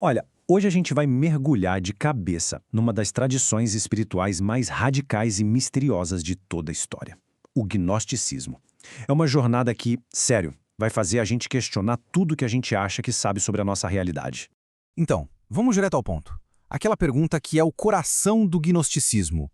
Olha, hoje a gente vai mergulhar de cabeça numa das tradições espirituais mais radicais e misteriosas de toda a história: o gnosticismo. É uma jornada que, sério, vai fazer a gente questionar tudo que a gente acha que sabe sobre a nossa realidade. Então, vamos direto ao ponto. Aquela pergunta que é o coração do gnosticismo.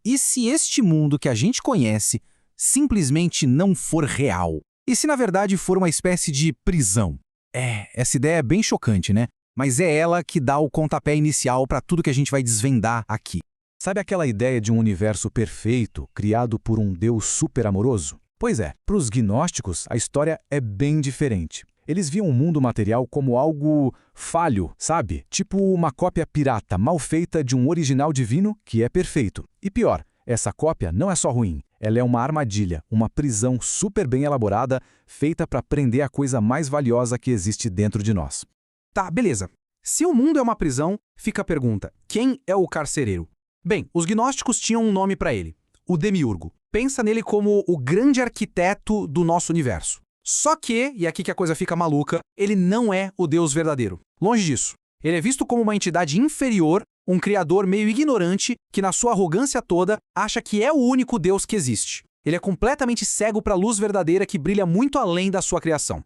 E se este mundo que a gente conhece simplesmente não for real? E se na verdade for uma espécie de prisão? Essa ideia é bem chocante, né? Mas é ela que dá o pontapé inicial para tudo que a gente vai desvendar aqui. Sabe aquela ideia de um universo perfeito, criado por um Deus super amoroso? Pois é, para os gnósticos a história é bem diferente. Eles viam o mundo material como algo falho, sabe? Tipo uma cópia pirata mal feita de um original divino que é perfeito. E pior, essa cópia não é só ruim, ela é uma armadilha, uma prisão super bem elaborada, feita para prender a coisa mais valiosa que existe dentro de nós. Tá, beleza. Se o mundo é uma prisão, fica a pergunta: quem é o carcereiro? Bem, os gnósticos tinham um nome para ele: o Demiurgo. Pensa nele como o grande arquiteto do nosso universo. Só que, e aqui que a coisa fica maluca, ele não é o Deus verdadeiro. Longe disso. Ele é visto como uma entidade inferior, um criador meio ignorante que, na sua arrogância toda, acha que é o único Deus que existe. Ele é completamente cego para a luz verdadeira que brilha muito além da sua criação.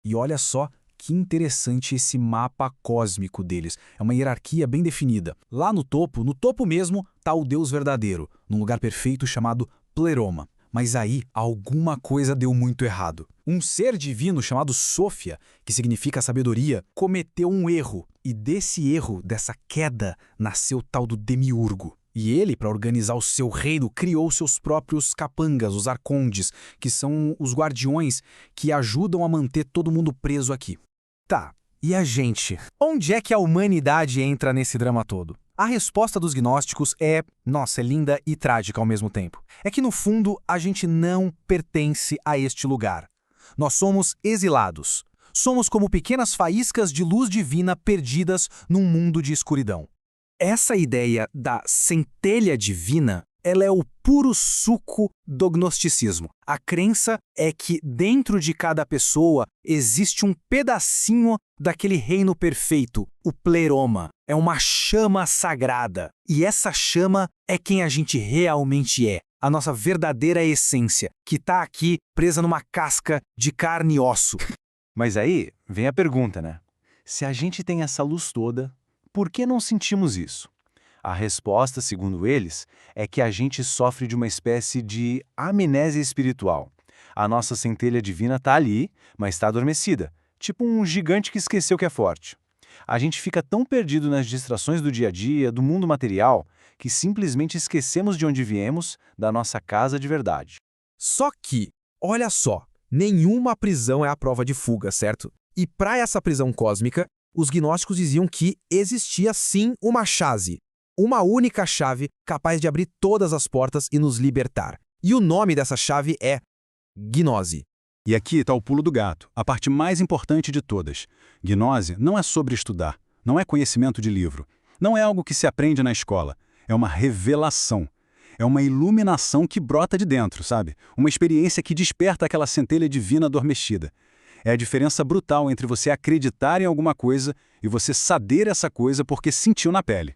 E olha só que interessante esse mapa cósmico deles. É uma hierarquia bem definida. Lá no topo mesmo, está o Deus verdadeiro, num lugar perfeito chamado Pleroma. Mas aí, alguma coisa deu muito errado. Um ser divino chamado Sofia, que significa sabedoria, cometeu um erro. E desse erro, dessa queda, nasceu o tal do Demiurgo. E ele, para organizar o seu reino, criou seus próprios capangas, os arcondes, que são os guardiões que ajudam a manter todo mundo preso aqui. Tá, e a gente? Onde é que a humanidade entra nesse drama todo? A resposta dos gnósticos é linda e trágica ao mesmo tempo. É que, no fundo, a gente não pertence a este lugar. Nós somos exilados. Somos como pequenas faíscas de luz divina perdidas num mundo de escuridão. Essa ideia da centelha divina, ela é o puro suco do gnosticismo. A crença é que dentro de cada pessoa existe um pedacinho daquele reino perfeito, o pleroma. É uma chama sagrada. E essa chama é quem a gente realmente é. A nossa verdadeira essência, que está aqui presa numa casca de carne e osso. Mas aí vem a pergunta, né? Se a gente tem essa luz toda, por que não sentimos isso? A resposta, segundo eles, é que a gente sofre de uma espécie de amnésia espiritual. A nossa centelha divina está ali, mas está adormecida, tipo um gigante que esqueceu que é forte. A gente fica tão perdido nas distrações do dia a dia, do mundo material, que simplesmente esquecemos de onde viemos, da nossa casa de verdade. Só que, olha só, nenhuma prisão é a prova de fuga, certo? E para essa prisão cósmica, os gnósticos diziam que existia sim uma chave. Uma única chave capaz de abrir todas as portas e nos libertar. E o nome dessa chave é gnose. E aqui está o pulo do gato, a parte mais importante de todas. Gnose não é sobre estudar, não é conhecimento de livro, não é algo que se aprende na escola, é uma revelação. É uma iluminação que brota de dentro, sabe? Uma experiência que desperta aquela centelha divina adormecida. É a diferença brutal entre você acreditar em alguma coisa e você saber essa coisa porque sentiu na pele.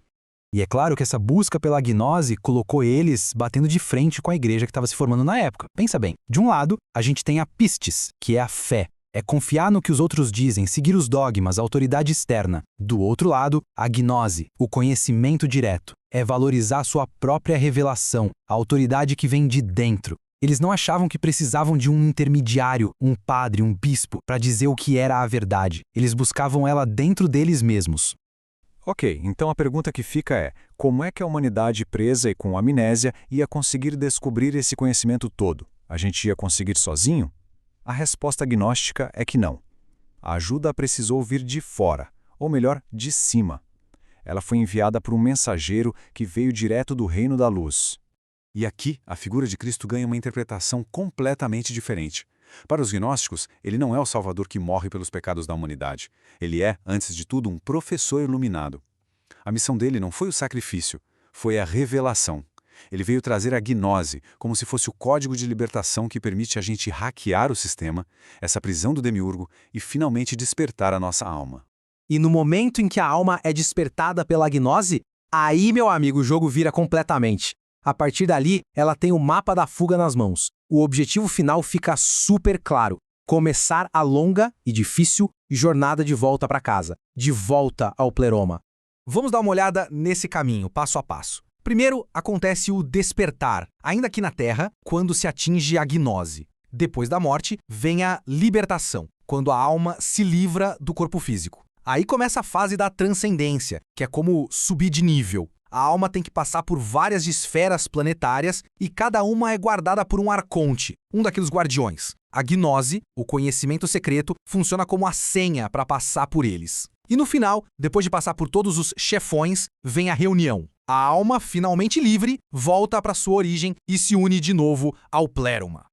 E é claro que essa busca pela gnose colocou eles batendo de frente com a igreja que estava se formando na época. Pensa bem, de um lado, a gente tem a pistis, que é a fé. É confiar no que os outros dizem, seguir os dogmas, a autoridade externa. Do outro lado, a gnose, o conhecimento direto. É valorizar sua própria revelação, a autoridade que vem de dentro. Eles não achavam que precisavam de um intermediário, um padre, um bispo, para dizer o que era a verdade. Eles buscavam ela dentro deles mesmos. Ok, então a pergunta que fica é: como é que a humanidade presa e com amnésia ia conseguir descobrir esse conhecimento todo? A gente ia conseguir sozinho? A resposta gnóstica é que não. A ajuda precisou vir de fora, ou melhor, de cima. Ela foi enviada por um mensageiro que veio direto do reino da luz. E aqui, a figura de Cristo ganha uma interpretação completamente diferente. Para os gnósticos, ele não é o Salvador que morre pelos pecados da humanidade. Ele é, antes de tudo, um professor iluminado. A missão dele não foi o sacrifício, foi a revelação. Ele veio trazer a gnose, como se fosse o código de libertação que permite a gente hackear o sistema, essa prisão do demiurgo, e finalmente despertar a nossa alma. E no momento em que a alma é despertada pela gnose, aí, meu amigo, o jogo vira completamente. A partir dali, ela tem o mapa da fuga nas mãos. O objetivo final fica super claro: começar a longa e difícil jornada de volta para casa, de volta ao pleroma. Vamos dar uma olhada nesse caminho, passo a passo. Primeiro, acontece o despertar, ainda aqui na Terra, quando se atinge a gnose. Depois da morte, vem a libertação, quando a alma se livra do corpo físico. Aí começa a fase da transcendência, que é como subir de nível. A alma tem que passar por várias esferas planetárias e cada uma é guardada por um arconte, um daqueles guardiões. A gnose, o conhecimento secreto, funciona como a senha para passar por eles. E no final, depois de passar por todos os chefões, vem a reunião. A alma, finalmente livre, volta para sua origem e se une de novo ao pleroma.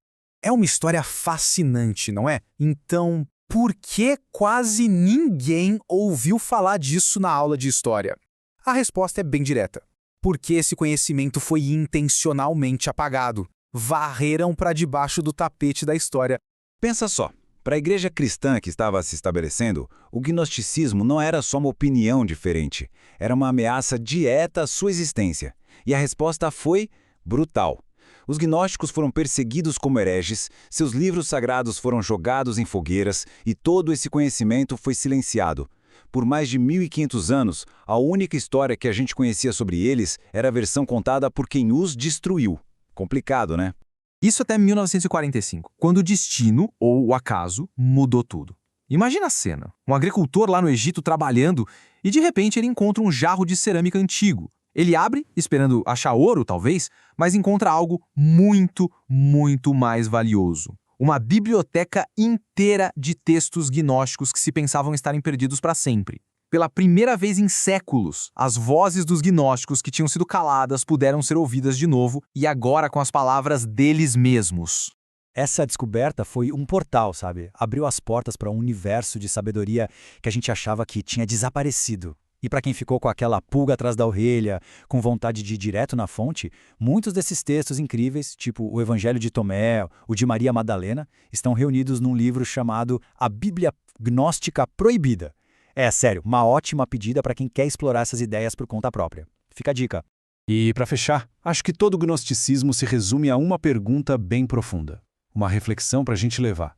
É uma história fascinante, não é? Então, por que quase ninguém ouviu falar disso na aula de história? A resposta é bem direta. Porque esse conhecimento foi intencionalmente apagado. Varreram para debaixo do tapete da história. Pensa só, para a igreja cristã que estava se estabelecendo, o gnosticismo não era só uma opinião diferente, era uma ameaça direta à sua existência. E a resposta foi brutal. Os gnósticos foram perseguidos como hereges, seus livros sagrados foram jogados em fogueiras e todo esse conhecimento foi silenciado. Por mais de 1500 anos, a única história que a gente conhecia sobre eles era a versão contada por quem os destruiu. Complicado, né? Isso até 1945, quando o destino, ou o acaso, mudou tudo. Imagina a cena, um agricultor lá no Egito trabalhando e de repente ele encontra um jarro de cerâmica antigo. Ele abre, esperando achar ouro, talvez, mas encontra algo muito, muito mais valioso. Uma biblioteca inteira de textos gnósticos que se pensavam estarem perdidos para sempre. Pela primeira vez em séculos, as vozes dos gnósticos que tinham sido caladas puderam ser ouvidas de novo e agora com as palavras deles mesmos. Essa descoberta foi um portal, sabe? Abriu as portas para um universo de sabedoria que a gente achava que tinha desaparecido. E para quem ficou com aquela pulga atrás da orelha, com vontade de ir direto na fonte, muitos desses textos incríveis, tipo o Evangelho de Tomé, o de Maria Madalena, estão reunidos num livro chamado A Bíblia Gnóstica Proibida. É, sério, uma ótima pedida para quem quer explorar essas ideias por conta própria. Fica a dica. E, para fechar, acho que todo gnosticismo se resume a uma pergunta bem profunda. Uma reflexão para a gente levar.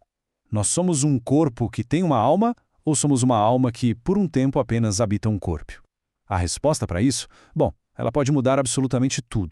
Nós somos um corpo que tem uma alma ou somos uma alma que, por um tempo, apenas habita um corpo? A resposta para isso? Bom, ela pode mudar absolutamente tudo.